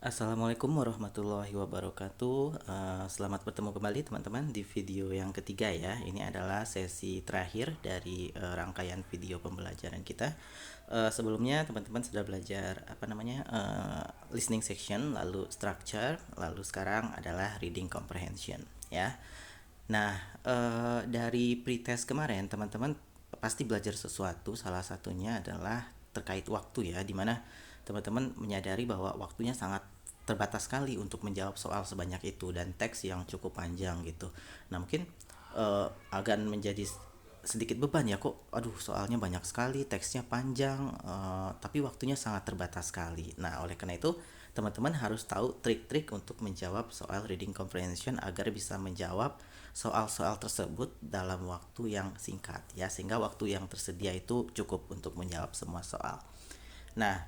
Assalamualaikum warahmatullahi wabarakatuh. Selamat bertemu kembali teman-teman di video yang ketiga ya. Ini adalah sesi terakhir dari rangkaian video pembelajaran kita. Sebelumnya teman-teman sudah belajar listening section, lalu structure, lalu sekarang adalah reading comprehension ya. Nah, dari pretest kemarin teman-teman pasti belajar sesuatu. Salah satunya adalah terkait waktu ya, dimana teman-teman menyadari bahwa waktunya sangat terbatas sekali untuk menjawab soal sebanyak itu dan teks yang cukup panjang gitu. Nah mungkin agak menjadi sedikit beban ya, kok aduh soalnya banyak sekali, teksnya panjang, tapi waktunya sangat terbatas sekali. Nah oleh karena itu teman-teman harus tahu trik-trik untuk menjawab soal reading comprehension agar bisa menjawab soal-soal tersebut dalam waktu yang singkat ya, sehingga waktu yang tersedia itu cukup untuk menjawab semua soal. Nah,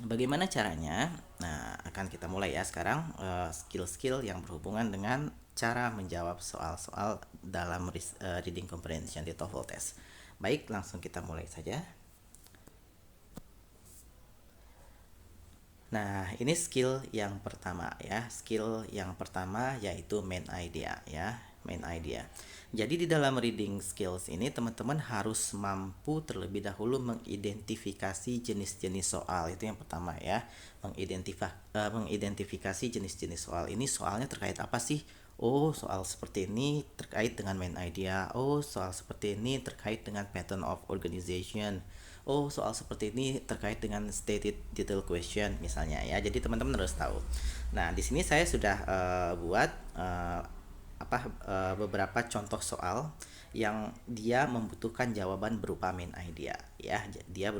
bagaimana caranya? Nah, akan kita mulai ya sekarang skill-skill yang berhubungan dengan cara menjawab soal-soal dalam reading comprehension di TOEFL test. Baik, langsung kita mulai saja. Nah, ini skill yang pertama ya. Skill yang pertama yaitu main idea ya, main idea. Jadi di dalam reading skills ini teman-teman harus mampu terlebih dahulu mengidentifikasi jenis-jenis soal. Itu yang pertama ya. Mengidentifikasi jenis-jenis soal. Ini soalnya terkait apa sih? Oh, soal seperti ini terkait dengan main idea. Oh, soal seperti ini terkait dengan pattern of organization. Oh, soal seperti ini terkait dengan stated detail question misalnya ya. Jadi teman-teman harus tahu. Nah, di sini saya sudah buat beberapa contoh soal yang dia membutuhkan jawaban berupa main idea ya. Dia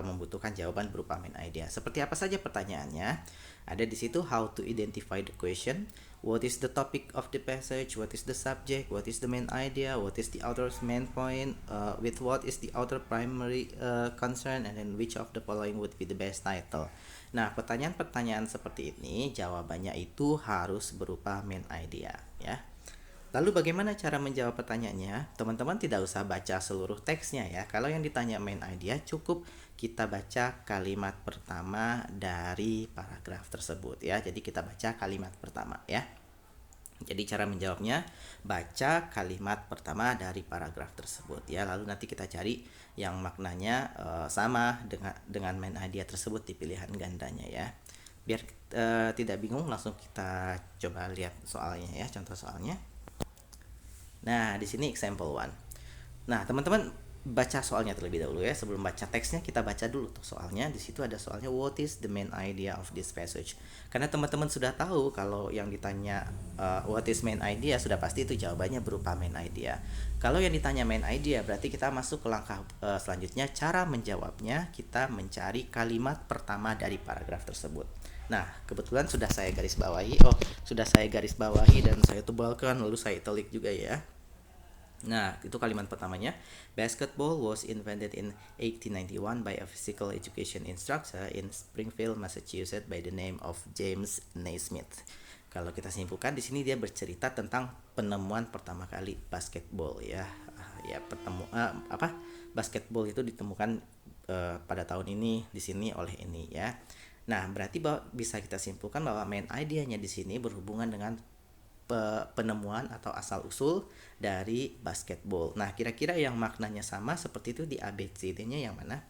membutuhkan jawaban berupa main idea. Seperti apa saja pertanyaannya? Ada di situ how to identify the question, what is the topic of the passage, what is the subject, what is the main idea, what is the author's main point, with what is the author primary concern, and then which of the following would be the best title. Nah, pertanyaan-pertanyaan seperti ini jawabannya itu harus berupa main idea ya. Lalu bagaimana cara menjawab pertanyaannya? Teman-teman tidak usah baca seluruh teksnya ya. Kalau yang ditanya main idea cukup kita baca kalimat pertama dari paragraf tersebut ya. Jadi kita baca kalimat pertama ya. Jadi cara menjawabnya baca kalimat pertama dari paragraf tersebut ya. Lalu nanti kita cari yang maknanya sama dengan main idea tersebut di pilihan gandanya ya. Biar tidak bingung langsung kita coba lihat soalnya ya, contoh soalnya. Nah, di sini example one. Nah, teman-teman baca soalnya terlebih dahulu ya. Sebelum baca teksnya kita baca dulu tuh soalnya. Di situ ada soalnya what is the main idea of this passage. Karena teman-teman sudah tahu kalau yang ditanya what is main idea sudah pasti itu jawabannya berupa main idea. Kalau yang ditanya main idea berarti kita masuk ke langkah selanjutnya, cara menjawabnya kita mencari kalimat pertama dari paragraf tersebut. Nah, kebetulan sudah saya garis bawahi. Oh, sudah saya garis bawahi dan saya tebalkan lalu saya italic juga ya. Nah, itu kalimat pertamanya. Basketball was invented in 1891 by a physical education instructor in Springfield, Massachusetts by the name of James Naismith. Kalau kita simpulkan di sini dia bercerita tentang penemuan pertama kali basketball ya. Ya, basketball itu ditemukan pada tahun ini di sini oleh ini ya. Nah, berarti bisa kita simpulkan bahwa main idenya di sini berhubungan dengan penemuan atau asal usul dari basketball. Nah, kira-kira yang maknanya sama seperti itu di ABCD-nya yang mana?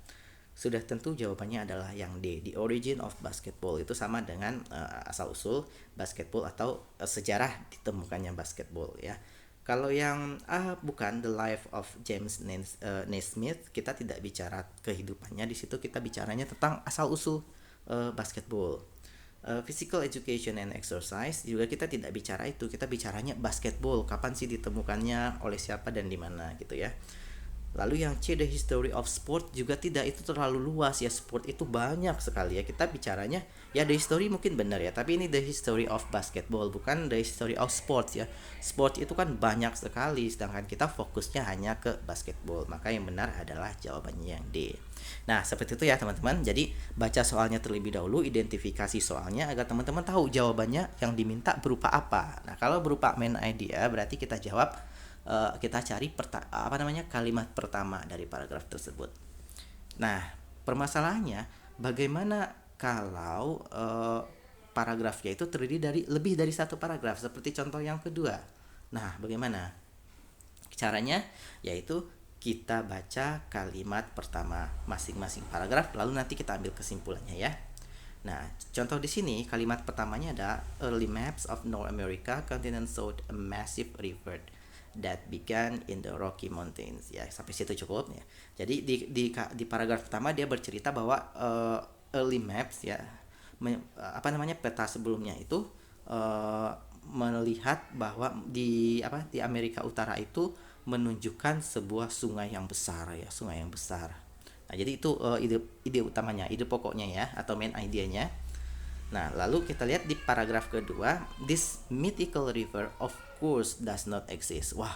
Sudah tentu jawabannya adalah yang D. The origin of basketball itu sama dengan asal usul basketball atau sejarah ditemukannya basketball ya. Kalau yang bukan the life of James Naismith, kita tidak bicara kehidupannya, di situ kita bicaranya tentang asal usul basketball. Physical education and exercise juga kita tidak bicara itu, kita bicaranya basketball, kapan sih ditemukannya, oleh siapa dan di mana gitu ya. Lalu yang C, the history of sport, juga tidak, itu terlalu luas ya, sport itu banyak sekali ya, kita bicaranya ya the history mungkin benar ya, tapi ini the history of basketball bukan the history of sports ya. Sport itu kan banyak sekali sedangkan kita fokusnya hanya ke basketball, maka yang benar adalah jawabannya yang D. Nah, seperti itu ya teman-teman. Jadi baca soalnya terlebih dahulu, identifikasi soalnya agar teman-teman tahu jawabannya yang diminta berupa apa. Nah, kalau berupa main idea berarti kita jawab, kita cari kalimat pertama dari paragraf tersebut. Nah, permasalahannya bagaimana kalau paragrafnya itu terdiri dari lebih dari satu paragraf seperti contoh yang kedua. Nah, bagaimana caranya? Yaitu kita baca kalimat pertama masing-masing paragraf lalu nanti kita ambil kesimpulannya ya. Nah, contoh di sini kalimat pertamanya ada early maps of North America continent showed a massive river that began in the Rocky Mountains. Ya, sampai situ cukup ya. Jadi di paragraf pertama dia bercerita bahwa early maps ya, peta sebelumnya itu melihat bahwa di Amerika Utara itu menunjukkan sebuah sungai yang besar ya, sungai yang besar. Nah, jadi itu ide utamanya, ide pokoknya ya, atau main idenya. Nah, lalu kita lihat di paragraf kedua, this mythical river of course does not exist. Wah,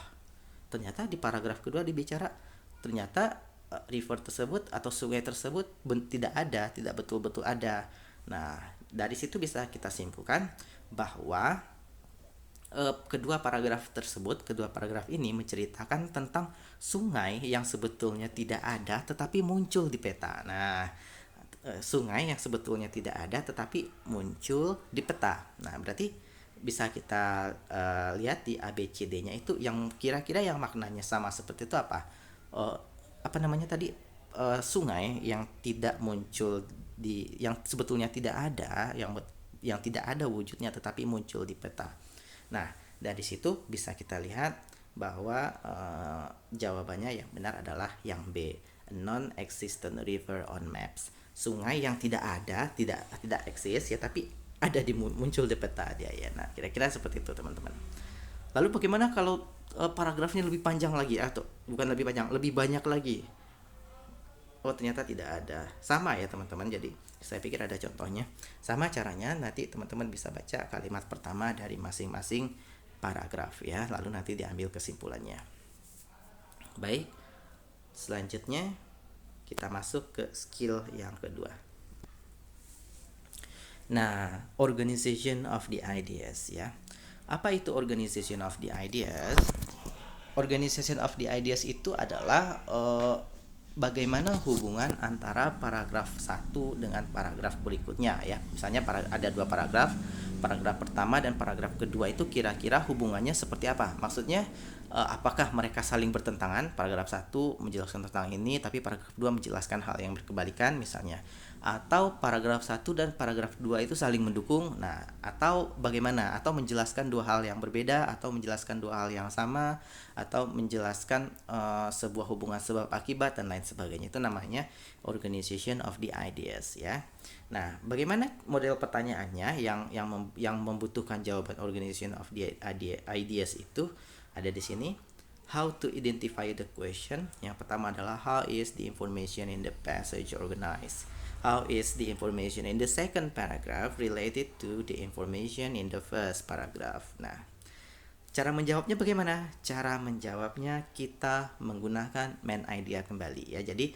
ternyata di paragraf kedua dibicara ternyata river tersebut atau sungai tersebut tidak ada, tidak betul-betul ada. Nah, dari situ bisa kita simpulkan bahwa kedua paragraf ini menceritakan tentang sungai yang sebetulnya tidak ada tetapi muncul di peta. Nah, sungai yang sebetulnya tidak ada tetapi muncul di peta. Nah, berarti bisa kita lihat di ABCD-nya itu yang kira-kira yang maknanya sama seperti itu apa? Apa namanya tadi? Sungai yang tidak muncul yang sebetulnya tidak ada, yang tidak ada wujudnya tetapi muncul di peta. Nah, dari situ bisa kita lihat bahwa jawabannya yang benar adalah yang B, non-existent river on maps. Sungai yang tidak ada, tidak eksis ya, tapi ada muncul di peta dia ya. Nah, kira-kira seperti itu teman-teman. Lalu bagaimana kalau paragrafnya lebih panjang lagi atau bukan lebih panjang, lebih banyak lagi? Oh, ternyata tidak ada. Sama ya teman-teman. Jadi saya pikir ada contohnya. Sama caranya, nanti teman-teman bisa baca kalimat pertama dari masing-masing paragraf ya, lalu nanti diambil kesimpulannya. Baik, selanjutnya kita masuk ke skill yang kedua. Nah, organization of the ideas ya. Apa itu organization of the ideas? Organization of the ideas itu adalah bagaimana hubungan antara paragraf 1 dengan paragraf berikutnya ya. Misalnya ada dua paragraf pertama dan paragraf kedua itu kira-kira hubungannya seperti apa? Maksudnya apakah mereka saling bertentangan? Paragraf 1 menjelaskan tentang ini tapi paragraf 2 menjelaskan hal yang berkebalikan misalnya. Atau paragraf 1 dan paragraf 2 itu saling mendukung. Nah, atau bagaimana? Atau menjelaskan dua hal yang berbeda atau menjelaskan dua hal yang sama atau menjelaskan sebuah hubungan sebab akibat dan lain sebagainya. Itu namanya organization of the ideas ya. Nah, bagaimana model pertanyaannya yang membutuhkan jawaban organization of the ideas itu ada di sini. How to identify the question. Yang pertama adalah how is the information in the passage organized? How is the information in the second paragraph related to the information in the first paragraph? Nah, cara menjawabnya bagaimana? Cara menjawabnya kita menggunakan main idea kembali ya. Jadi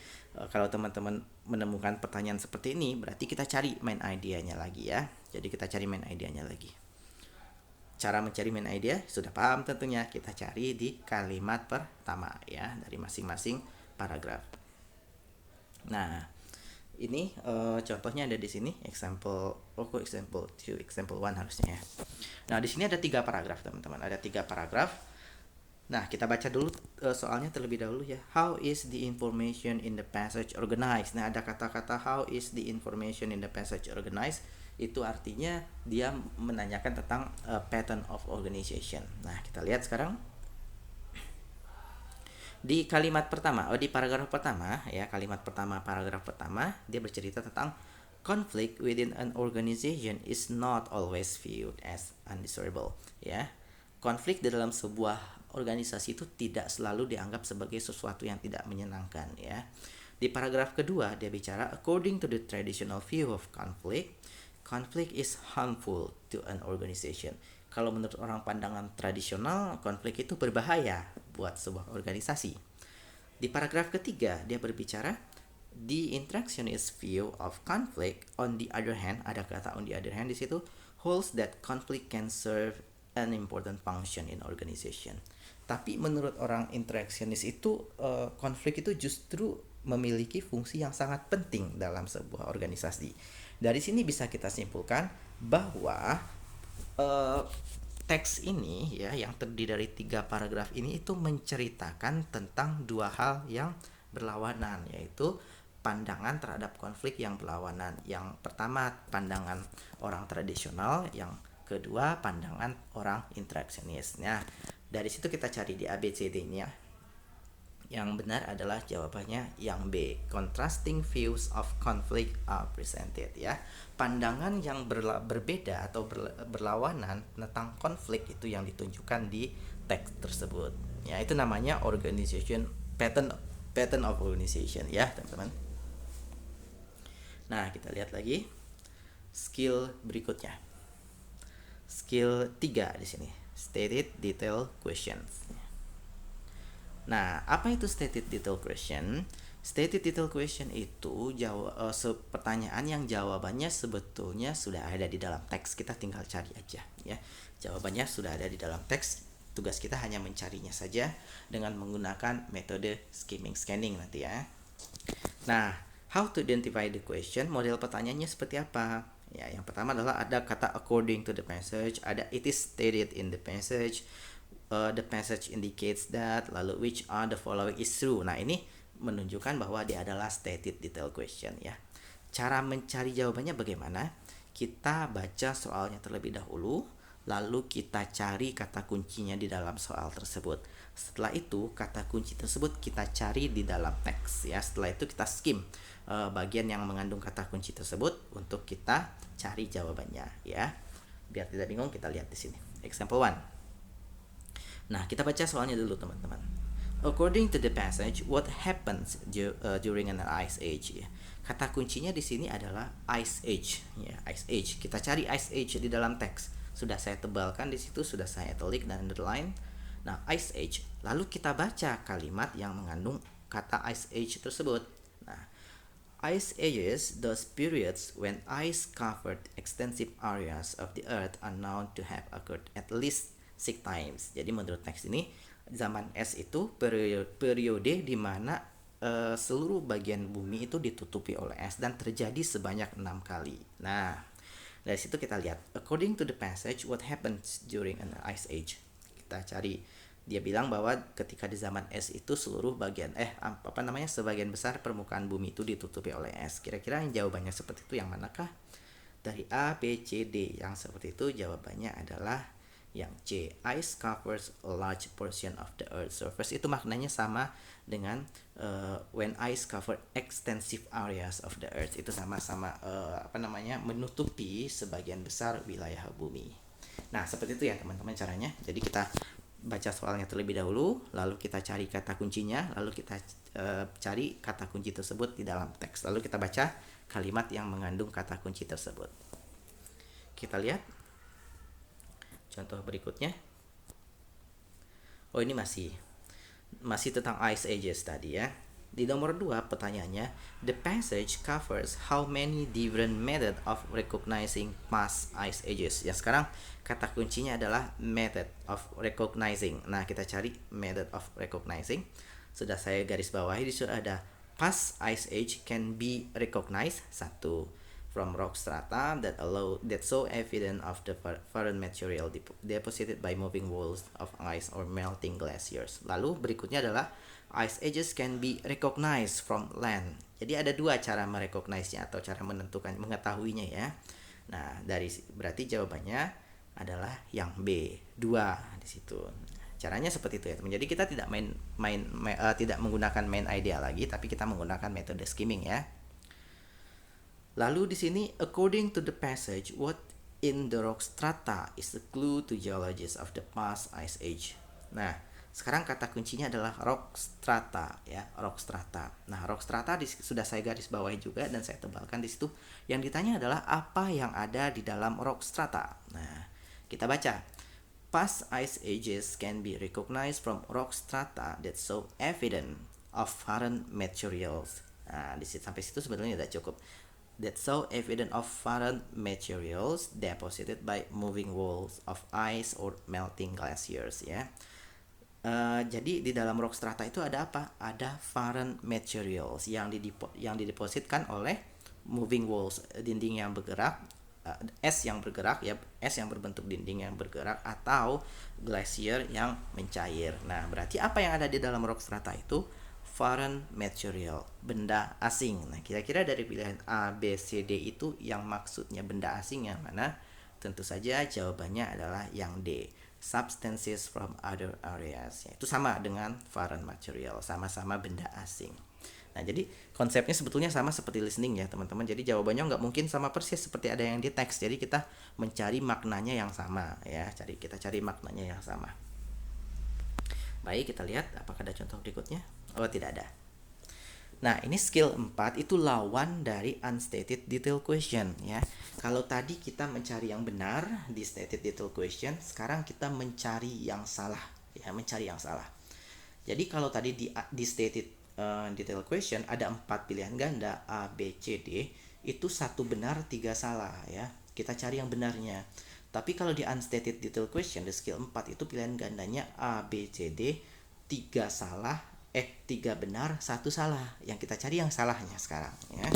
kalau teman-teman menemukan pertanyaan seperti ini, berarti kita cari main idea-nya lagi ya. Jadi kita cari main idea-nya lagi. Cara mencari main idea sudah paham tentunya. Kita cari di kalimat pertama ya dari masing-masing paragraf. Nah, ini contohnya ada di sini example 2, example 1 harusnya ya. Nah, di sini ada 3 paragraf teman-teman. Ada 3 paragraf. Nah, kita baca dulu soalnya terlebih dahulu ya. How is the information in the passage organized? Nah, ada kata-kata how is the information in the passage organized? Itu artinya dia menanyakan tentang pattern of organization. Nah, kita lihat sekarang di kalimat pertama, di paragraf pertama ya, paragraf pertama dia bercerita tentang conflict within an organization is not always viewed as undesirable ya. Konflik di dalam sebuah organisasi itu tidak selalu dianggap sebagai sesuatu yang tidak menyenangkan ya. Di paragraf kedua dia bicara according to the traditional view of conflict is harmful to an organization. Kalau menurut orang pandangan tradisional, konflik itu berbahaya buat sebuah organisasi. Di paragraf ketiga, dia berbicara the interactionist view of conflict on the other hand, ada kata on the other hand di situ, holds that conflict can serve an important function in organization. Tapi menurut orang interactionist itu konflik itu justru memiliki fungsi yang sangat penting dalam sebuah organisasi. Dari sini bisa kita simpulkan bahwa eh, teks ini ya yang terdiri dari 3 paragraf ini itu menceritakan tentang dua hal yang berlawanan, yaitu pandangan terhadap konflik yang berlawanan. Yang pertama pandangan orang tradisional, yang kedua pandangan orang interaksionis. Nah, dari situ kita cari di ABCD-nya. Yang benar adalah jawabannya yang B. Contrasting views of conflict are presented, ya. Pandangan yang berbeda atau berlawanan tentang konflik itu yang ditunjukkan di teks tersebut. Ya, itu namanya organization pattern pattern of organization, ya, teman-teman. Nah, kita lihat lagi skill berikutnya. Skill 3 di sini. Stated detail questions. Nah, apa itu stated detail question? Stated detail question itu pertanyaan yang jawabannya sebetulnya sudah ada di dalam teks. Kita tinggal cari aja, ya. Jawabannya sudah ada di dalam teks. Tugas kita hanya mencarinya saja dengan menggunakan metode skimming scanning nanti, ya. Nah, how to identify the question? Model pertanyaannya seperti apa? Ya, yang pertama adalah ada kata according to the passage, ada it is stated in the passage, the passage indicates that, lalu which are the following is true. Nah, ini menunjukkan bahwa dia adalah stated detail question, ya. Cara mencari jawabannya bagaimana? Kita baca soalnya terlebih dahulu, lalu kita cari kata kuncinya di dalam soal tersebut. Setelah itu kata kunci tersebut kita cari di dalam teks, ya. Setelah itu kita skim bagian yang mengandung kata kunci tersebut untuk kita cari jawabannya, ya. Biar tidak bingung, kita lihat di sini. Example 1. Nah, kita baca soalnya dulu, teman-teman. According to the passage, what happens during an ice age? Kata kuncinya di sini adalah ice age, ya, ice age. Kita cari ice age di dalam teks. Sudah saya tebalkan di situ, sudah saya italic dan underline. Nah, ice age. Lalu kita baca kalimat yang mengandung kata ice age tersebut. Nah, ice ages, those periods when ice covered extensive areas of the earth are known to have occurred at least 6 times. Jadi menurut teks ini, zaman es itu periode di mana seluruh bagian bumi itu ditutupi oleh es dan terjadi sebanyak 6 kali. Nah, dari situ kita lihat, according to the passage, what happens during an ice age? Kita cari. Dia bilang bahwa ketika di zaman es itu seluruh bagian sebagian besar permukaan bumi itu ditutupi oleh es. Kira-kira yang jawabannya seperti itu yang manakah? Dari A, B, C, D yang seperti itu jawabannya adalah yang C. Ice covers a large portion of the earth's surface. Itu maknanya sama dengan when ice cover extensive areas of the earth. Itu sama-sama menutupi sebagian besar wilayah bumi. Nah, seperti itu ya teman-teman caranya. Jadi kita baca soalnya terlebih dahulu, lalu kita cari kata kuncinya, lalu kita cari kata kunci tersebut di dalam teks, lalu kita baca kalimat yang mengandung kata kunci tersebut. Kita lihat contoh berikutnya. Oh, ini masih tentang ice ages tadi, ya. Di nomor 2 pertanyaannya, the passage covers how many different method of recognizing past ice ages. Ya, sekarang kata kuncinya adalah method of recognizing. Nah, kita cari method of recognizing. Sudah saya garis bawahi, di situ ada past ice age can be recognized. 1. From rock strata that so evident of the foreign material deposited by moving walls of ice or melting glaciers. Lalu berikutnya adalah ice ages can be recognized from land. Jadi ada 2 cara merecognize-nya atau cara mengetahuinya, ya. Nah, berarti jawabannya adalah yang B, 2 di situ. Caranya seperti itu, ya, teman. Jadi kita tidak tidak menggunakan main idea lagi, tapi kita menggunakan metode skimming, ya. Lalu di sini, according to the passage, what in the rock strata is the clue to geologists of the past ice age? Nah, sekarang kata kuncinya adalah rock strata, ya, rock strata. Nah, rock strata sudah saya garis bawahi juga dan saya tebalkan di situ. Yang ditanya adalah apa yang ada di dalam rock strata. Nah, kita baca. Past ice ages can be recognized from rock strata that so evident of foreign materials. Nah, sampai situ sebetulnya sudah cukup. That so evident of foreign materials deposited by moving walls of ice or melting glaciers, ya. Jadi di dalam rock strata itu ada apa? Ada foreign materials yang didepositkan oleh moving walls, dinding yang bergerak, es yang bergerak ya, es yang berbentuk dinding yang bergerak, atau glacier yang mencair. Nah, berarti apa yang ada di dalam rock strata itu foreign material, benda asing. Nah, kira-kira dari pilihan A, B, C, D itu yang maksudnya benda asing yang mana? Tentu saja jawabannya adalah yang D, substances from other areas. Itu sama dengan foreign material, sama-sama benda asing. Nah, jadi konsepnya sebetulnya sama seperti listening ya teman-teman. Jadi jawabannya nggak mungkin sama persis seperti ada yang di teks. Jadi kita mencari maknanya yang sama ya. Kita cari maknanya yang sama. Baik, kita lihat apakah ada contoh berikutnya. Oh, tidak ada. Nah, ini skill 4 itu lawan dari unstated detail question ya. Kalau tadi kita mencari yang benar di stated detail question, sekarang kita mencari yang salah ya, mencari yang salah. Jadi kalau tadi di stated detail question ada 4 pilihan ganda A, B, C, D, itu 1 benar 3 salah ya. Kita cari yang benarnya. Tapi kalau di unstated detail question di skill 4 itu pilihan gandanya A, B, C, D, 3 salah, 3 benar, 1 salah. Yang kita cari yang salahnya sekarang ya.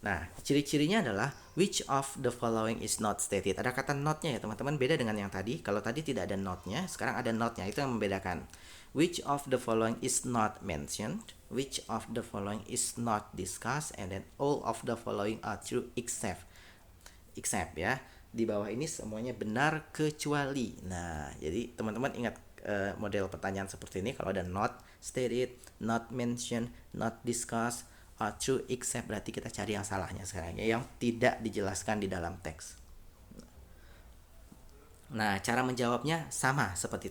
Nah, ciri-cirinya adalah which of the following is not stated. Ada kata not-nya ya teman-teman, beda dengan yang tadi. Kalau tadi tidak ada not-nya, sekarang ada not-nya, itu yang membedakan. Which of the following is not mentioned, which of the following is not discussed, and then all of the following are true except ya. Di bawah ini semuanya benar kecuali. Nah, jadi teman-teman ingat model pertanyaan seperti ini, kalau ada not stated, not mentioned, not discussed, true except, berarti kita cari yang salahnya sekarang ya, yang tidak dijelaskan di dalam teks. Nah, cara menjawabnya sama seperti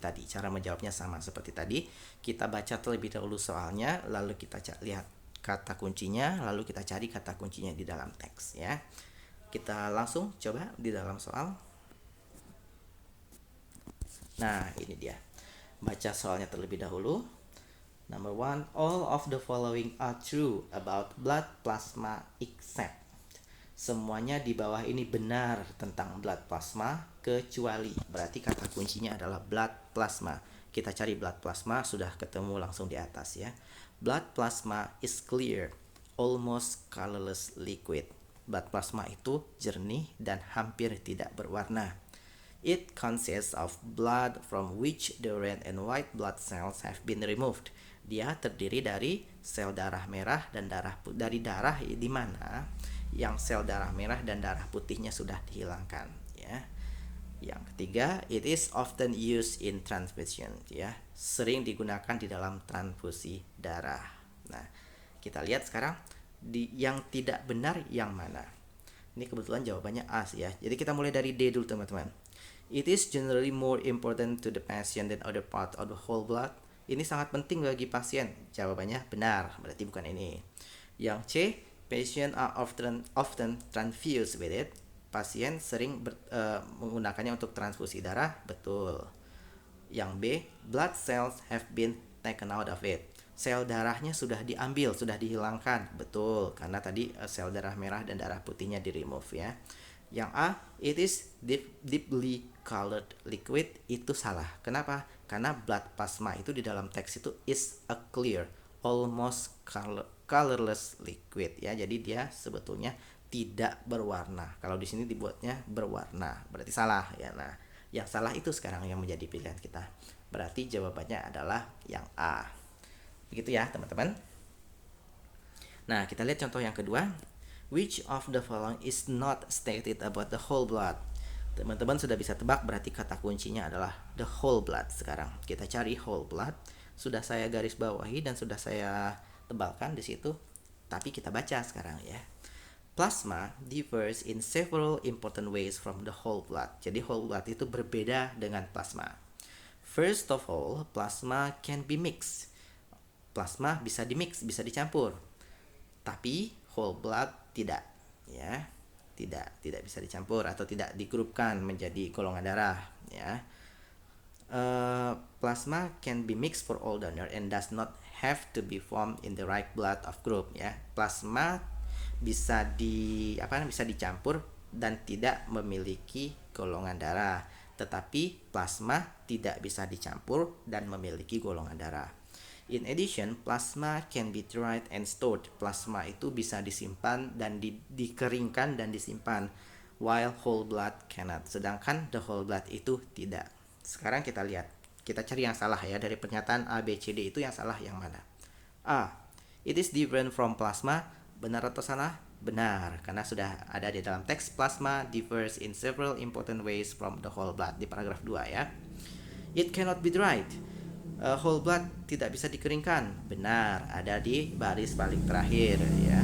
tadi. Kita baca terlebih dahulu soalnya, lalu kita lihat kata kuncinya, lalu kita cari kata kuncinya di dalam teks ya. Kita langsung coba di dalam soal. Nah, ini dia. Baca soalnya terlebih dahulu. Number 1, all of the following are true about blood plasma except. Semuanya di bawah ini benar tentang blood plasma kecuali. Berarti kata kuncinya adalah blood plasma. Kita cari blood plasma, sudah ketemu langsung di atas ya. Blood plasma is clear, almost colorless liquid. Blood plasma itu jernih dan hampir tidak berwarna. It consists of blood from which the red and white blood cells have been removed. Dia terdiri dari sel darah merah dan dari darah di mana yang sel darah merah dan darah putihnya sudah dihilangkan ya. Yang ketiga, it is often used in transfusion ya. Sering digunakan di dalam transfusi darah. Nah, kita lihat sekarang yang tidak benar yang mana. Ini kebetulan jawabannya A ya. Jadi kita mulai dari D dulu teman-teman. It is generally more important to the patient than other part of the whole blood. Ini sangat penting bagi pasien. Jawabannya benar, berarti bukan ini. Yang C, patient are often transfused with it. Pasien sering menggunakannya untuk transfusi darah, betul. Yang B, blood cells have been taken out of it. Sel darahnya sudah diambil, sudah dihilangkan, betul. Karena tadi sel darah merah dan darah putihnya di remove ya. Yang A, it is deeply colored liquid, itu salah. Kenapa? Karena blood plasma itu di dalam teks itu is a clear, almost colorless liquid ya. Jadi dia sebetulnya tidak berwarna. Kalau di sini dibuatnya berwarna, berarti salah ya. Nah, yang salah itu sekarang yang menjadi pilihan kita. Berarti jawabannya adalah yang A. Begitu ya, teman-teman. Nah, kita lihat contoh yang kedua. Which of the following is not stated about the whole blood? Teman-teman sudah bisa tebak, berarti kata kuncinya adalah the whole blood. Sekarang kita cari whole blood. Sudah saya garis bawahi dan sudah saya tebalkan di situ. Tapi kita baca sekarang ya. Plasma differs in several important ways from the whole blood. Jadi whole blood itu berbeda dengan plasma. First of all, plasma can be mixed. Plasma bisa dimix, bisa dicampur. Tapi whole blood tidak ya. Tidak bisa dicampur atau tidak digrupkan menjadi golongan darah ya. Plasma can be mixed for all donor and does not have to be formed in the right blood of group ya. Plasma bisa dicampur dan tidak memiliki golongan darah, tetapi plasma tidak bisa dicampur dan memiliki golongan darah. In addition, plasma can be dried and stored. Plasma itu bisa disimpan dan dikeringkan dan disimpan, while whole blood cannot. Sedangkan the whole blood itu tidak. Sekarang kita lihat, kita cari yang salah ya, dari pernyataan A, B, C, D itu yang salah yang mana? A. It is different from plasma. Benar atau salah? Benar, karena sudah ada di dalam teks. Plasma differs in several important ways from the whole blood di paragraf 2 ya. It cannot be dried. Whole blood tidak bisa dikeringkan. Benar, ada di baris paling terakhir ya.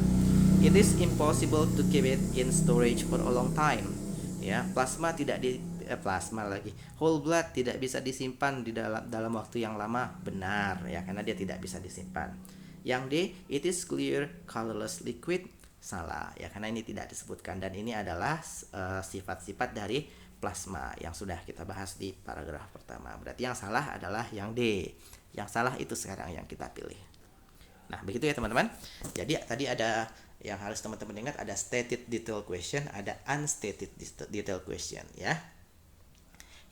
It is impossible to keep it in storage for a long time. Ya, plasma tidak di plasma lagi. Whole blood tidak bisa disimpan di dalam waktu yang lama. Benar ya, karena dia tidak bisa disimpan. Yang D, it is clear colorless liquid. Salah ya, karena ini tidak disebutkan, dan ini adalah sifat-sifat dari plasma yang sudah kita bahas di paragraf pertama. Berarti yang salah adalah yang D. Yang salah itu sekarang yang kita pilih. Nah, begitu ya teman-teman. Jadi tadi ada yang harus teman-teman ingat, ada stated detail question, ada unstated detail question ya.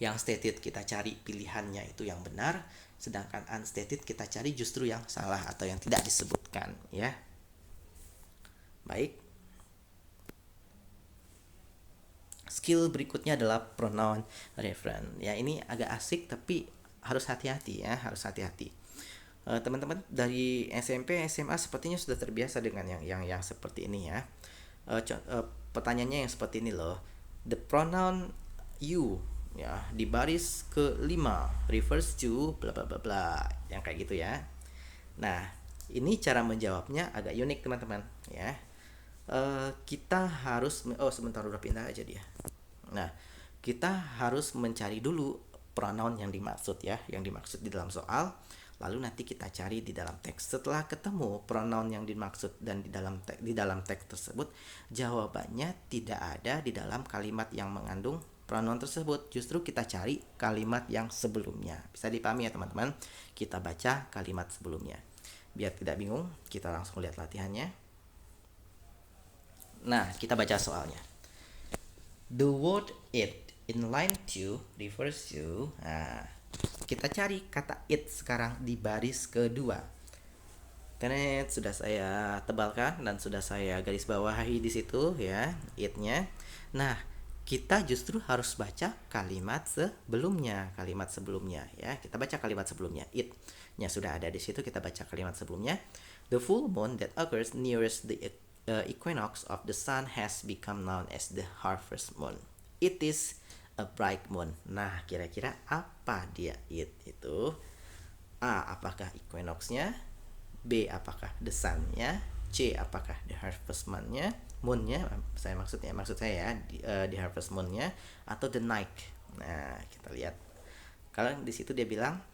Yang stated kita cari pilihannya itu yang benar, sedangkan unstated kita cari justru yang salah atau yang tidak disebutkan ya. Baik. Skill berikutnya adalah pronoun reference. Ya, ini agak asik tapi harus hati-hati ya, harus hati-hati. Teman-teman dari SMP, SMA sepertinya sudah terbiasa dengan yang seperti ini ya. Pertanyaannya yang seperti ini loh. The pronoun you ya di baris ke-5 refers to bla bla bla bla, yang kayak gitu ya. Nah, ini cara menjawabnya agak unik teman-teman ya. Kita harus sebentar, udah pindah aja dia. Nah, kita harus mencari dulu pronoun yang dimaksud ya, yang dimaksud di dalam soal. Lalu nanti kita cari di dalam teks. Setelah ketemu pronoun yang dimaksud dan di dalam teks tersebut, jawabannya tidak ada di dalam kalimat yang mengandung pronoun tersebut. Justru kita cari kalimat yang sebelumnya. Bisa dipahami ya teman-teman? Kita baca kalimat sebelumnya. Biar tidak bingung, kita langsung lihat latihannya. Nah, kita baca soalnya. The word it in line 2 refers to. Nah, kita cari kata it sekarang di baris kedua. Tenet sudah saya tebalkan dan sudah saya garis bawahi di situ ya, it-nya. Nah, kita justru harus baca kalimat sebelumnya ya. Kita baca kalimat sebelumnya. It-nya sudah ada di situ, kita baca kalimat sebelumnya. The full moon that occurs nearest the equinox of the sun has become known as the harvest moon. It is a bright moon. Nah, kira-kira apa dia it itu? A, apakah equinox-nya? B, apakah the sun-nya? C, apakah the harvest moon-nya? Maksud saya ya, the harvest moon-nya atau the night. Nah, kita lihat. Kalau di situ dia bilang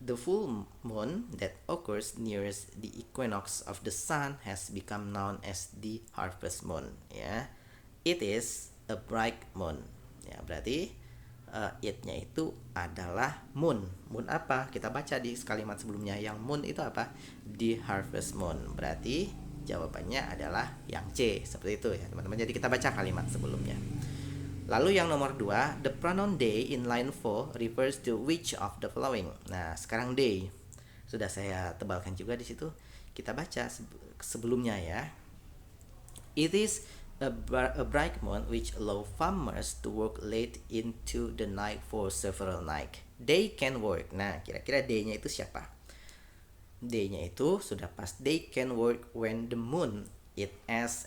the full moon that occurs nearest the equinox of the sun has become known as the harvest moon ya. It is a bright moon ya, berarti it-nya itu adalah moon. Moon apa? Kita baca di kalimat sebelumnya, yang moon itu apa? The harvest moon. Berarti jawabannya adalah yang C, seperti itu ya teman-teman. Jadi kita baca kalimat sebelumnya. Lalu yang nomor 2, the pronoun they in line 4 refers to which of the following. Nah, sekarang they sudah saya tebalkan juga di situ. Kita baca sebelumnya ya. It is a bright moon which allow farmers to work late into the night for several nights. They can work. Nah, kira-kira they-nya itu siapa? They-nya itu sudah pas. They can work when the moon is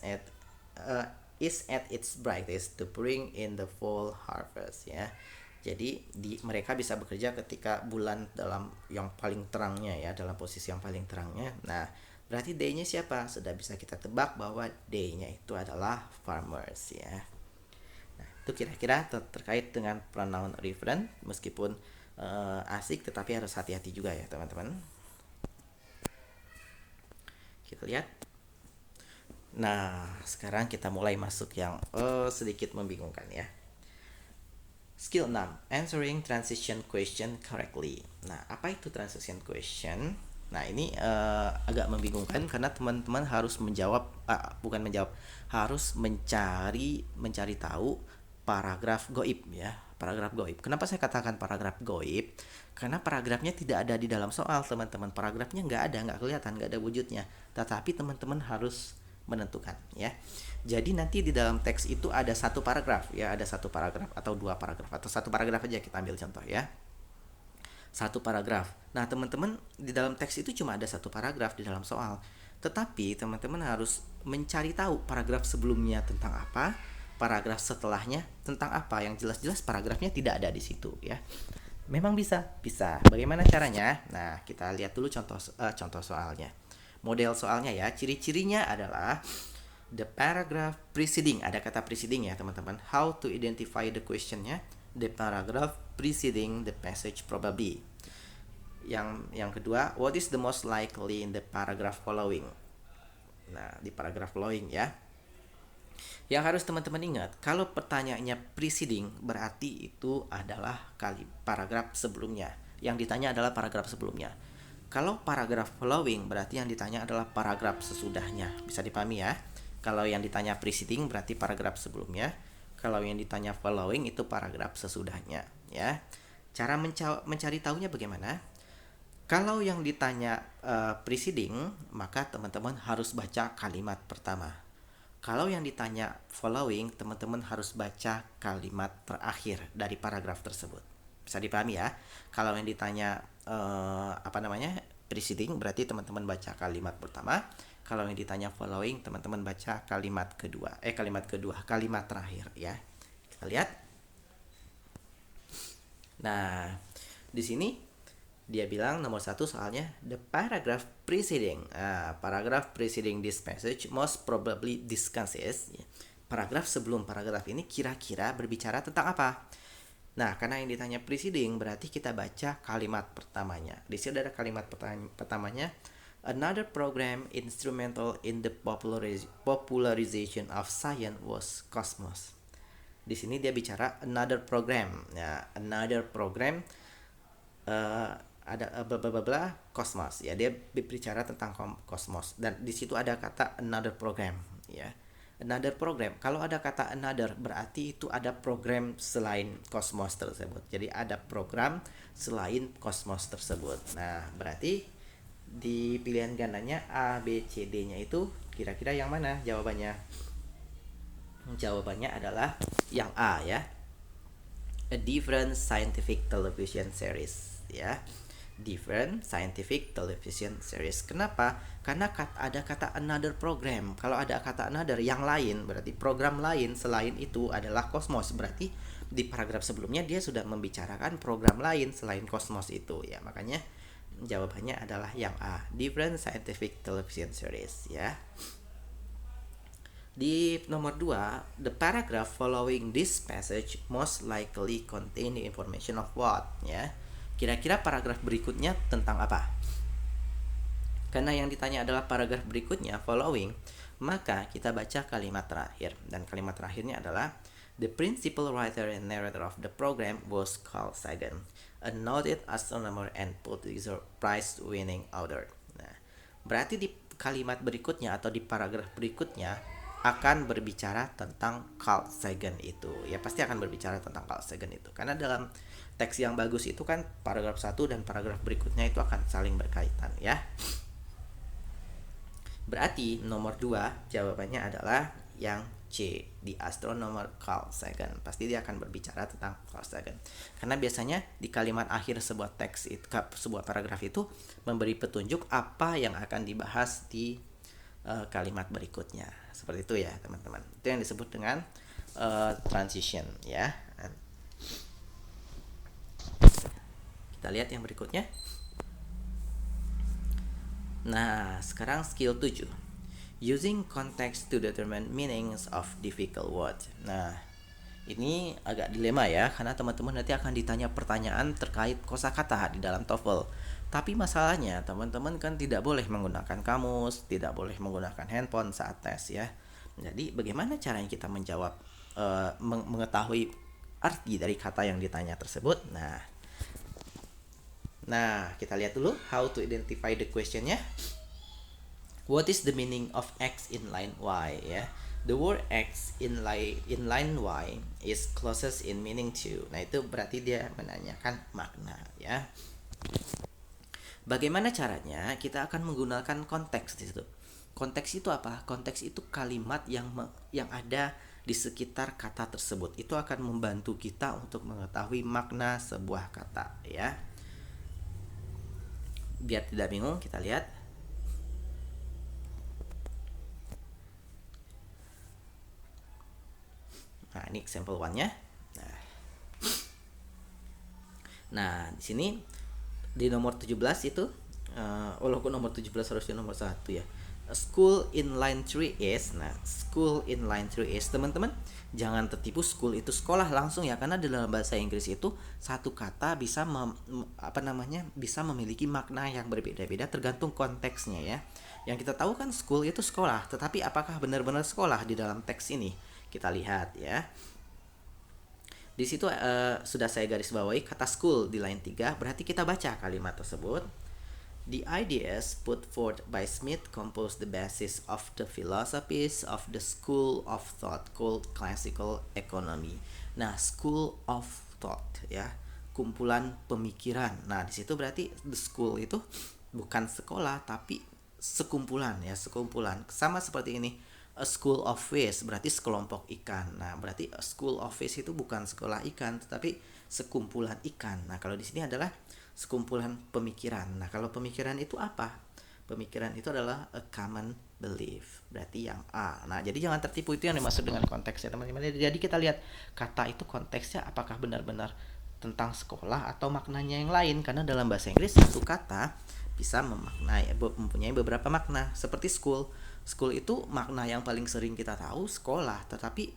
at its brightest to bring in the fall harvest ya. Jadi mereka bisa bekerja ketika bulan dalam yang paling terangnya ya, dalam posisi yang paling terangnya. Nah, berarti they-nya siapa? Sudah bisa kita tebak bahwa they-nya itu adalah farmers ya. Nah, itu kira-kira terkait dengan pronoun reference, meskipun asik tetapi harus hati-hati juga ya teman-teman. Kita lihat. Nah, sekarang kita mulai masuk yang sedikit membingungkan ya. Skill 6, answering transition question correctly. Nah, apa itu transition question? Nah, ini agak membingungkan karena teman-teman harus menjawab, harus mencari tahu paragraf goib ya. Paragraf goib. Kenapa saya katakan paragraf goib? Karena paragrafnya tidak ada di dalam soal, teman-teman. Paragrafnya nggak ada, nggak kelihatan, nggak ada wujudnya. Tetapi teman-teman harus menentukan ya. Jadi nanti di dalam teks itu ada satu paragraf ya, ada satu paragraf atau dua paragraf atau satu paragraf aja kita ambil contoh ya. Satu paragraf. Nah, teman-teman di dalam teks itu cuma ada satu paragraf di dalam soal. Tetapi teman-teman harus mencari tahu paragraf sebelumnya tentang apa, paragraf setelahnya tentang apa. Yang jelas-jelas paragrafnya tidak ada di situ ya. Memang bisa. Bagaimana caranya? Nah, kita lihat dulu contoh soalnya. Model soalnya ya, ciri-cirinya adalah the paragraph preceding, ada kata preceding ya teman-teman. How to identify the questionnya, the paragraph preceding the passage probably. Yang kedua, what is the most likely in the paragraph following. Nah, di paragraph following ya. Yang harus teman-teman ingat, kalau pertanyaannya preceding berarti itu adalah paragraf sebelumnya. Yang ditanya adalah paragraf sebelumnya. Kalau paragraf following berarti yang ditanya adalah paragraf sesudahnya. Bisa dipahami ya. Kalau yang ditanya preceding berarti paragraf sebelumnya. Kalau yang ditanya following itu paragraf sesudahnya ya. Cara mencari tahunya bagaimana? Kalau yang ditanya preceding, maka teman-teman harus baca kalimat pertama. Kalau yang ditanya following, teman-teman harus baca kalimat terakhir dari paragraf tersebut. Bisa dipahami ya. Kalau yang ditanya preceding berarti teman-teman baca kalimat pertama. Kalau yang ditanya following, teman-teman baca kalimat kalimat terakhir ya. Kita lihat. Nah, di sini dia bilang nomor 1 soalnya the paragraph preceding. Paragraph preceding this passage most probably discusses. Paragraf sebelum paragraf ini kira-kira berbicara tentang apa? Nah, karena yang ditanya preceding berarti kita baca kalimat pertamanya. Di sini ada kalimat pertamanya, another program instrumental in the popularization of science was Cosmos. Di sini dia bicara another program. Ya, another program ada Cosmos. Ya, dia berbicara tentang kosmos dan di situ ada kata another program, ya. Another program. Kalau ada kata another berarti itu ada program selain kosmos tersebut. Jadi ada program selain kosmos tersebut. Nah, berarti di pilihan gandanya A, B, C, D-nya itu kira-kira yang mana jawabannya? Jawabannya adalah yang A ya. A different scientific television series ya. Different scientific television series. Kenapa? Karena ada kata another program. Kalau ada kata another yang lain berarti program lain selain itu adalah kosmos. Berarti di paragraf sebelumnya dia sudah membicarakan program lain selain kosmos itu ya. Makanya jawabannya adalah yang A, different scientific television series ya. Di nomor 2, the paragraph following this passage most likely contain the information of what ya. Kira-kira paragraf berikutnya tentang apa? Karena yang ditanya adalah paragraf berikutnya following, maka kita baca kalimat terakhir. Dan kalimat terakhirnya adalah the principal writer and narrator of the program was Carl Sagan, a noted astronomer and Pulitzer Prize winning author. Nah, berarti di kalimat berikutnya atau di paragraf berikutnya akan berbicara tentang Carl Sagan itu. Ya, pasti akan berbicara tentang Carl Sagan itu. Karena dalam teks yang bagus itu kan paragraf 1 dan paragraf berikutnya itu akan saling berkaitan ya. Berarti nomor 2 jawabannya adalah yang C, di astronomer Carl Sagan. Pasti dia akan berbicara tentang Carl Sagan. Karena biasanya di kalimat akhir sebuah teks itu, sebuah paragraf itu memberi petunjuk apa yang akan dibahas di kalimat berikutnya. Seperti itu ya, teman-teman. Itu yang disebut dengan transition ya. Kita lihat yang berikutnya. Nah, sekarang skill 7. Using context to determine meanings of difficult words. Nah, ini agak dilema ya, karena teman-teman nanti akan ditanya pertanyaan terkait kosakata di dalam TOEFL. Tapi masalahnya, teman-teman kan tidak boleh menggunakan kamus, tidak boleh menggunakan handphone saat tes ya. Jadi, bagaimana caranya kita menjawab, mengetahui arti dari kata yang ditanya tersebut? Nah, kita lihat dulu how to identify the questionnya. What is the meaning of X in line Y ya? The word X in line Y is closest in meaning to. Nah, itu berarti dia menanyakan makna ya. Bagaimana caranya? Kita akan menggunakan konteks di situ. Konteks itu apa? Konteks itu kalimat yang ada di sekitar kata tersebut. Itu akan membantu kita untuk mengetahui makna sebuah kata ya. Biar tidak bingung, kita lihat. Nah, ini example one-nya. Nah, di sini di nomor 17 itu walaupun nomor 17 harusnya nomor 1 ya. School in line 3 is. Nah, school in line 3 is, teman-teman, jangan tertipu school itu sekolah langsung ya, karena di dalam bahasa Inggris itu satu kata bisa bisa memiliki makna yang berbeda-beda tergantung konteksnya ya. Yang kita tahu kan school itu sekolah, tetapi apakah benar-benar sekolah di dalam teks ini? Kita lihat ya. Di situ sudah saya garis bawahi kata school di line 3, berarti kita baca kalimat tersebut. The ideas put forth by Smith compose the basis of the philosophies of the school of thought called classical economy. Nah, school of thought ya, kumpulan pemikiran. Nah, di situ berarti the school itu bukan sekolah tapi sekumpulan ya, sekumpulan. Sama seperti ini. A school of fish berarti sekelompok ikan. Nah, berarti a school of fish itu bukan sekolah ikan tetapi sekumpulan ikan. Nah, kalau di sini adalah sekumpulan pemikiran. Nah, kalau pemikiran itu apa? Pemikiran itu adalah a common belief. Berarti yang A. Nah, jadi jangan tertipu, itu yang dimaksud dengan konteks ya, teman-teman. Jadi kita lihat kata itu konteksnya apakah benar-benar tentang sekolah atau maknanya yang lain, karena dalam bahasa Inggris satu kata bisa mempunyai beberapa makna. Seperti school. School itu makna yang paling sering kita tahu sekolah, tetapi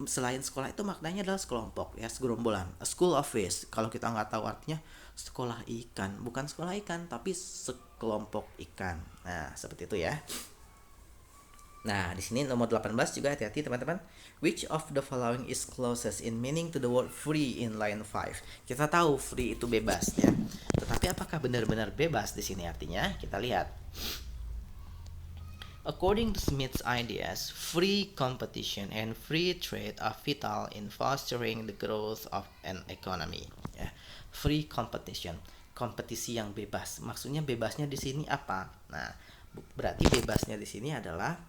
selain sekolah itu maknanya adalah sekelompok ya, segerombolan. A school of fish, kalau kita nggak tahu artinya sekolah ikan, bukan sekolah ikan tapi sekelompok ikan. Nah, seperti itu ya. Nah, di sini nomor 18 juga hati-hati teman-teman. Which of the following is closest in meaning to the word free in line 5? Kita tahu free itu bebas ya. Tetapi apakah benar-benar bebas di sini artinya? Kita lihat. According to Smith's ideas, free competition and free trade are vital in fostering the growth of an economy. Ya, free competition, kompetisi yang bebas. Maksudnya bebasnya di sini apa? Nah, berarti bebasnya di sini adalah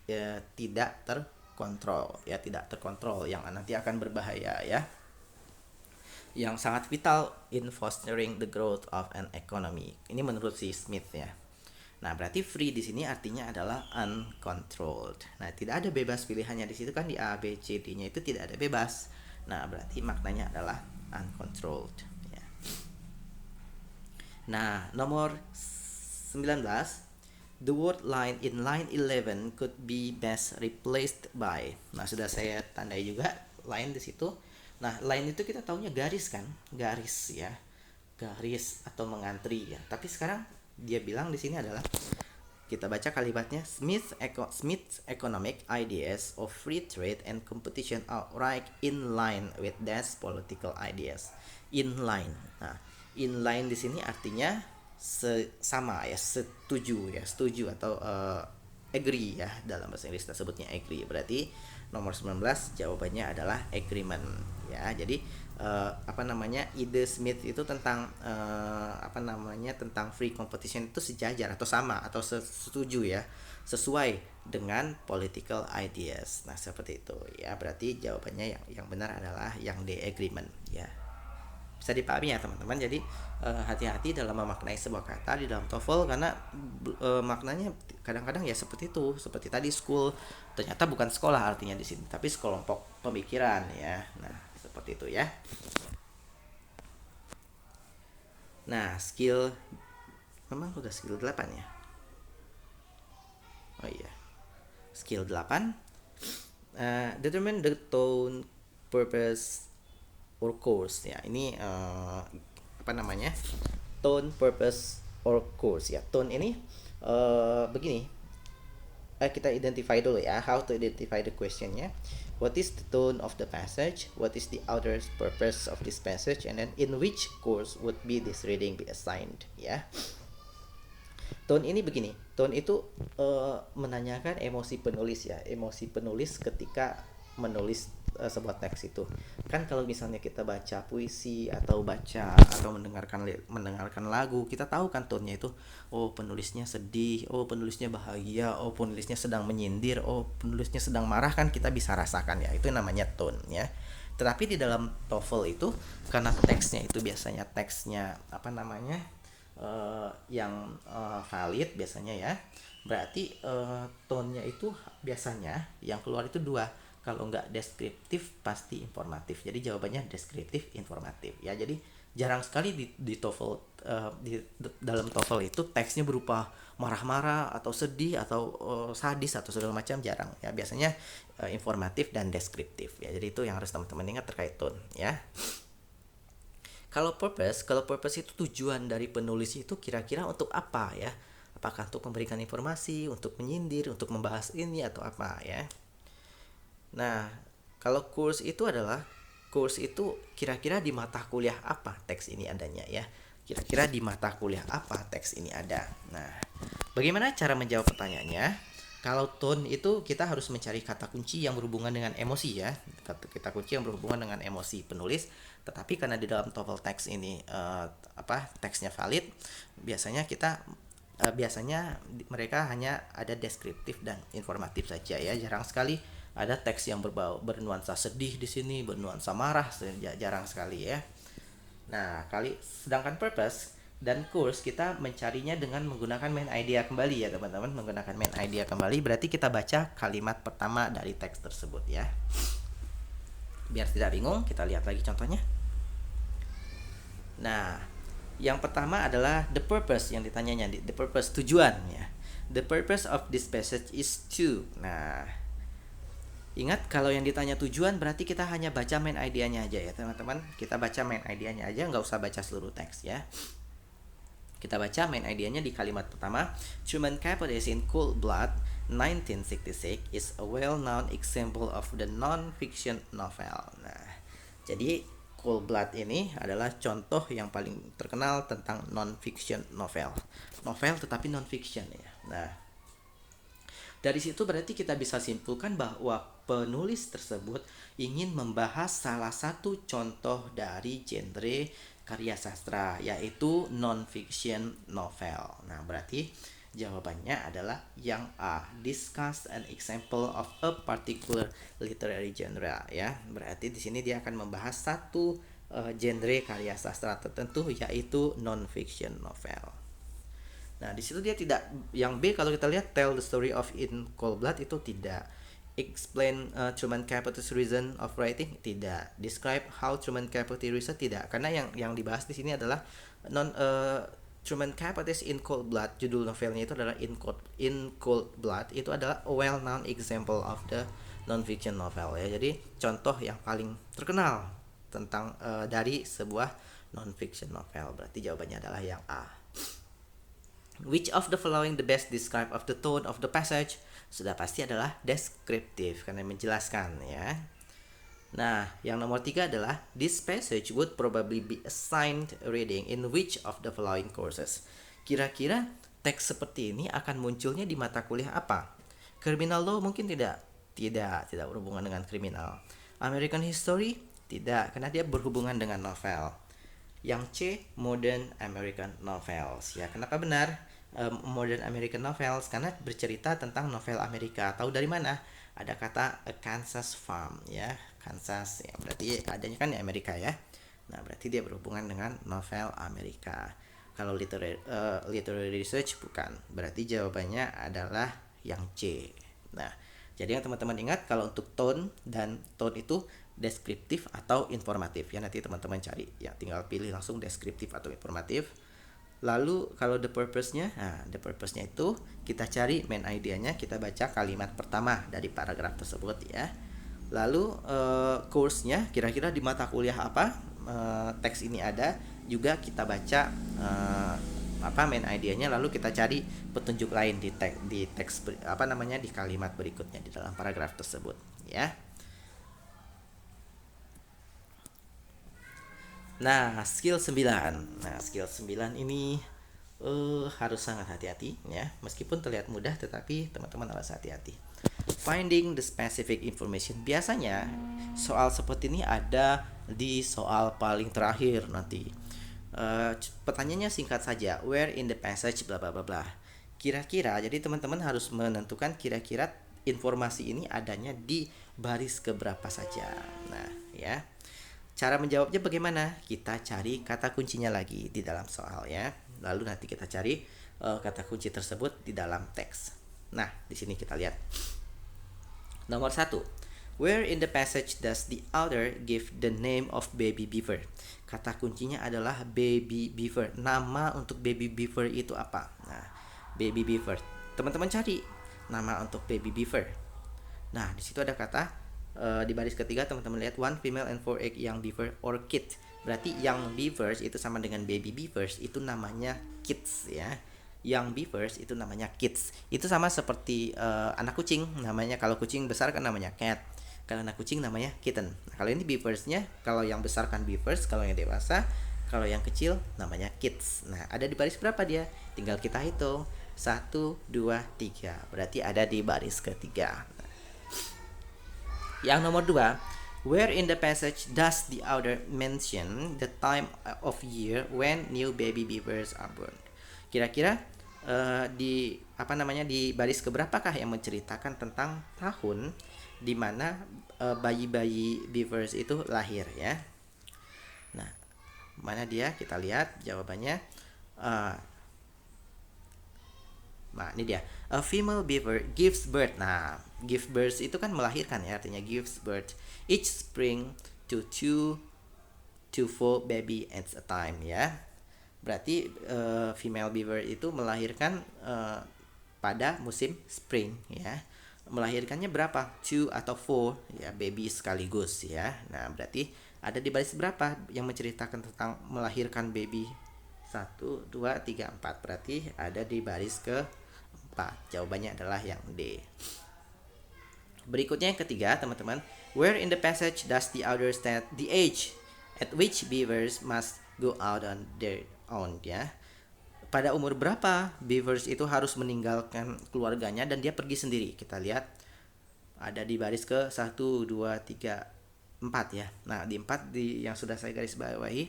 ya, tidak terkontrol, ya tidak terkontrol, yang nanti akan berbahaya ya. Yang sangat vital in fostering the growth of an economy. Ini menurut si Smith ya. Nah, berarti free di sini artinya adalah uncontrolled. Nah, tidak ada bebas pilihannya di situ kan, di A, B, C, D-nya itu tidak ada bebas. Nah, berarti maknanya adalah uncontrolled ya. Nah, nomor 19, the word line in line 11 could be best replaced by. Nah, sudah saya tandai juga line di situ. Nah, line itu kita taunya garis kan? Garis ya. Garis atau mengantri ya. Tapi sekarang dia bilang di sini adalah, kita baca kalimatnya, Smith's economic ideas of free trade and competition are right in line with Dash political ideas. In line. Nah, in line di sini artinya sama ya, setuju atau agree ya, dalam bahasa Inggris kita sebutnya agree. Berarti nomor 19 jawabannya adalah agreement ya. Jadi ide Smith itu tentang tentang free competition itu sejajar atau sama atau setuju ya, sesuai dengan political ideas. Nah, seperti itu ya. Berarti jawabannya yang benar adalah yang D, agreement ya. Bisa dipahami ya teman-teman. Jadi hati-hati dalam memaknai sebuah kata di dalam TOEFL, karena maknanya kadang-kadang ya seperti itu. Seperti tadi school, ternyata bukan sekolah artinya di sini, tapi sekelompok pemikiran ya. Nah, seperti itu ya. Nah, skill memang udah skill 8 ya. Oh iya. Skill 8, determine the tone, purpose or course ya. Ini tone, purpose or course ya. Tone ini begini. Kita identify dulu ya, how to identify the questionnya. What is the tone of the passage? What is the author's purpose of this passage? And then in which course would be this reading be assigned ya. Tone ini begini, tone itu menanyakan emosi penulis ya, emosi penulis ketika menulis sebuah teks itu. Kan kalau misalnya kita baca puisi atau mendengarkan lagu, kita tahu kan tone-nya itu, oh penulisnya sedih, oh penulisnya bahagia, oh penulisnya sedang menyindir, oh penulisnya sedang marah, kan kita bisa rasakan ya. Itu namanya tone ya. Tetapi di dalam TOEFL itu, karena teksnya apa namanya, yang valid biasanya ya, berarti tone-nya itu biasanya yang keluar itu dua, kalau nggak deskriptif pasti informatif. Jadi jawabannya deskriptif informatif ya. Jadi jarang sekali di TOEFL, dalam TOEFL itu teksnya berupa marah-marah atau sedih atau sadis atau segala macam, jarang ya. Biasanya informatif dan deskriptif ya. Jadi itu yang harus teman-teman ingat terkait tone ya. Kalau purpose itu tujuan dari penulis itu kira-kira untuk apa ya? Apakah untuk memberikan informasi, untuk menyindir, untuk membahas ini atau apa ya? Nah, kalau course itu kira-kira di mata kuliah apa teks ini adanya ya? Kira-kira di mata kuliah apa teks ini ada? Nah, bagaimana cara menjawab pertanyaannya? Kalau tone itu kita harus mencari kata kunci yang berhubungan dengan emosi ya, kata kunci yang berhubungan dengan emosi penulis. Tetapi karena di dalam TOEFL teks ini teksnya valid, biasanya mereka hanya ada deskriptif dan informatif saja ya. Jarang sekali ada teks yang bernuansa sedih di sini, bernuansa marah, jarang sekali ya. Nah, sedangkan purpose dan course kita mencarinya dengan menggunakan main idea kembali ya teman-teman, menggunakan main idea kembali, berarti kita baca kalimat pertama dari teks tersebut ya. Biar tidak bingung, kita lihat lagi contohnya. Nah, yang pertama adalah the purpose yang ditanyanya, the purpose, tujuan ya. The purpose of this passage is to. Nah, ingat kalau yang ditanya tujuan berarti kita hanya baca main idea-nya aja ya teman-teman. Kita baca main idea-nya aja, nggak usah baca seluruh teks ya. Kita baca main idea-nya di kalimat pertama. Truman Capote in Cold Blood 1966 is a well-known example of the non-fiction novel. Nah, jadi Cold Blood ini adalah contoh yang paling terkenal tentang non-fiction novel. Novel tetapi non-fiction ya. Nah, dari situ berarti kita bisa simpulkan bahwa penulis tersebut ingin membahas salah satu contoh dari genre karya sastra, yaitu non-fiction novel. Nah, berarti jawabannya adalah yang A, discuss an example of a particular literary genre ya. Berarti di sini dia akan membahas satu genre karya sastra tertentu, yaitu non-fiction novel. Nah, di situ dia tidak, yang B kalau kita lihat tell the story of In Cold Blood itu tidak, explain Truman Capote's reason of writing tidak, describe how Truman Capote research tidak, karena yang dibahas di sini adalah Truman Capote's In Cold Blood, judul novelnya itu adalah In Cold Blood, itu adalah a well known example of the non-fiction novel ya. Jadi contoh yang paling terkenal tentang dari sebuah non-fiction novel. Berarti jawabannya adalah yang A. Which of the following the best describe of the tone of the passage? Sudah pasti adalah deskriptif karena menjelaskan ya. Nah, yang nomor 3 adalah this passage would probably be assigned reading in which of the following courses? Kira-kira teks seperti ini akan munculnya di mata kuliah apa? Criminal law mungkin tidak berhubungan dengan kriminal. American history tidak, karena dia berhubungan dengan novel. Yang C, modern American novels ya. Kenapa benar? Modern American novels karena bercerita tentang novel Amerika. Tahu dari mana? Ada kata a Kansas farm ya, Kansas ya, berarti adanya kan di Amerika ya. Nah, berarti dia berhubungan dengan novel Amerika. Kalau literary research bukan, berarti jawabannya adalah yang C. Nah, jadi yang teman-teman ingat, kalau untuk tone itu deskriptif atau informatif ya, nanti teman-teman cari ya, tinggal pilih langsung deskriptif atau informatif. Lalu kalau the purpose-nya itu kita cari main idea-nya, kita baca kalimat pertama dari paragraf tersebut ya. Lalu course-nya kira-kira di mata kuliah apa teks ini ada, juga kita baca main idea-nya, lalu kita cari petunjuk lain di teks di kalimat berikutnya di dalam paragraf tersebut ya. Nah, skill 9 ini harus sangat hati-hati ya. Meskipun terlihat mudah, tetapi teman-teman harus hati-hati. Finding the specific information. Biasanya soal seperti ini ada di soal paling terakhir nanti. Pertanyaannya singkat saja. Where in the passage bla bla bla bla. Kira-kira, jadi teman-teman harus menentukan kira-kira informasi ini adanya di baris keberapa saja. Nah, ya. Cara menjawabnya bagaimana? Kita cari kata kuncinya lagi di dalam soal ya. Lalu nanti kita cari kata kunci tersebut di dalam teks. Nah, di sini kita lihat. Nomor 1. Where in the passage does the author give the name of baby beaver? Kata kuncinya adalah baby beaver. Nama untuk baby beaver itu apa? Nah, baby beaver. Teman-teman cari nama untuk baby beaver. Nah, di situ ada kata di baris ketiga teman-teman lihat one female and four egg young beaver or kid. Berarti young beavers itu sama dengan baby beavers, itu namanya kids ya. Young beavers itu namanya kids. Itu sama seperti anak kucing, namanya kalau kucing besar kan namanya cat. Kalau anak kucing namanya kitten. Nah, kalau ini beaversnya, kalau yang besar kan beavers, kalau yang dewasa, kalau yang kecil namanya kids. Nah, ada di baris berapa dia? Tinggal kita hitung. 1, 2, 3. Berarti ada di baris ketiga. Yang nomor 2, where in the passage does the author mention the time of year when new baby beavers are born? Kira-kira di di baris keberapakah yang menceritakan tentang tahun di mana bayi-bayi beavers itu lahir ya? Nah, mana dia? Kita lihat jawabannya. Nah, ini dia. A female beaver gives birth. Nah, give birth itu kan melahirkan ya, artinya gives birth each spring to 2 to 4 baby at a time ya. Berarti female beaver itu melahirkan pada musim spring ya. Melahirkannya berapa? 2 atau 4 ya, baby sekaligus ya. Nah, berarti ada di baris berapa yang menceritakan tentang melahirkan baby? 1, 2, 3, 4. Berarti ada di baris ke 4. Jawabannya adalah yang D. Berikutnya yang ketiga, teman-teman. Where in the passage does the author state the age at which beavers must go out on their own ya? Pada umur berapa beavers itu harus meninggalkan keluarganya dan dia pergi sendiri? Kita lihat ada di baris ke 1, 2, 3, 4 ya. Nah, di 4 yang sudah saya garis bawahi.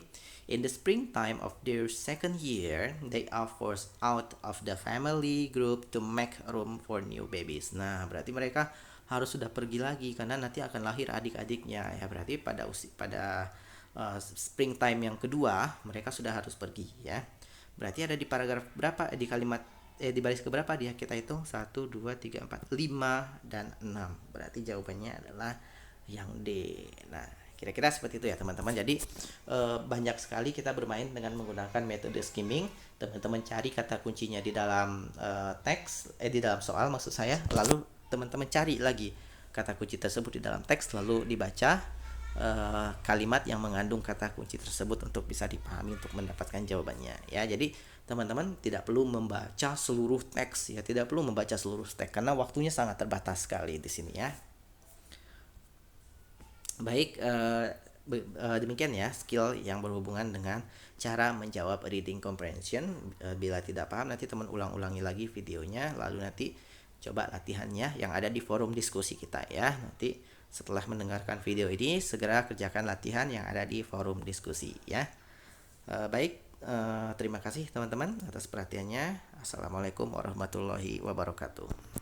In the springtime of their second year, they are forced out of the family group to make room for new babies. Nah, berarti mereka harus sudah pergi lagi karena nanti akan lahir adik-adiknya ya. Berarti pada springtime yang kedua mereka sudah harus pergi ya. Berarti ada di paragraf berapa? Di kalimat di baris keberapa dia? Kita hitung 1, 2, 3, 4, 5 dan 6. Berarti jawabannya adalah yang D. Nah, kira-kira seperti itu ya teman-teman. Jadi banyak sekali kita bermain dengan menggunakan metode skimming. Teman-teman cari kata kuncinya di dalam teks, di dalam soal maksud saya. Lalu teman-teman cari lagi kata kunci tersebut di dalam teks, lalu dibaca kalimat yang mengandung kata kunci tersebut untuk bisa dipahami untuk mendapatkan jawabannya. Ya, jadi teman-teman tidak perlu membaca seluruh teks ya, tidak perlu membaca seluruh teks karena waktunya sangat terbatas sekali di sini ya. Baik, demikian ya skill yang berhubungan dengan cara menjawab reading comprehension. Bila tidak paham nanti teman ulang-ulangi lagi videonya, lalu nanti coba latihannya yang ada di forum diskusi kita ya. Nanti setelah mendengarkan video ini segera kerjakan latihan yang ada di forum diskusi ya. Baik, terima kasih teman-teman atas perhatiannya. Assalamualaikum warahmatullahi wabarakatuh.